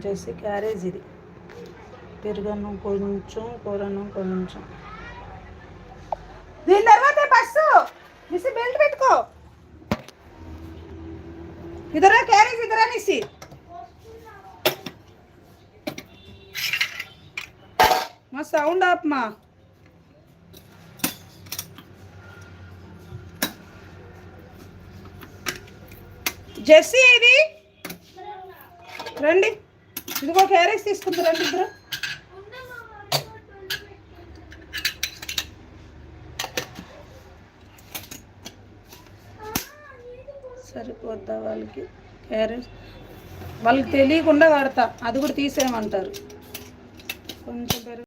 వచ్చేసి క్యారేజ్ ఇది. పెరుగన్నం కొంచెం, కూరన్నం కొంచెం. దీని తర్వాత బస్సు నిసి బెల్ట్ పెట్టుకో. ఇదరా క్యారేజ్ ఇదరా నిసి. మా సౌండ్ ఆప్ మా. జెస్సీ ఇది రండి, ఇదిగో క్యారేజ్ తీసుకుంది రండి ఇద్దరు. సరిపోద్దా వాళ్ళకి క్యారేజ్? వాళ్ళకి తెలియకుండా కడతా, అది కూడా తీసేయమంటారు. కొంచెం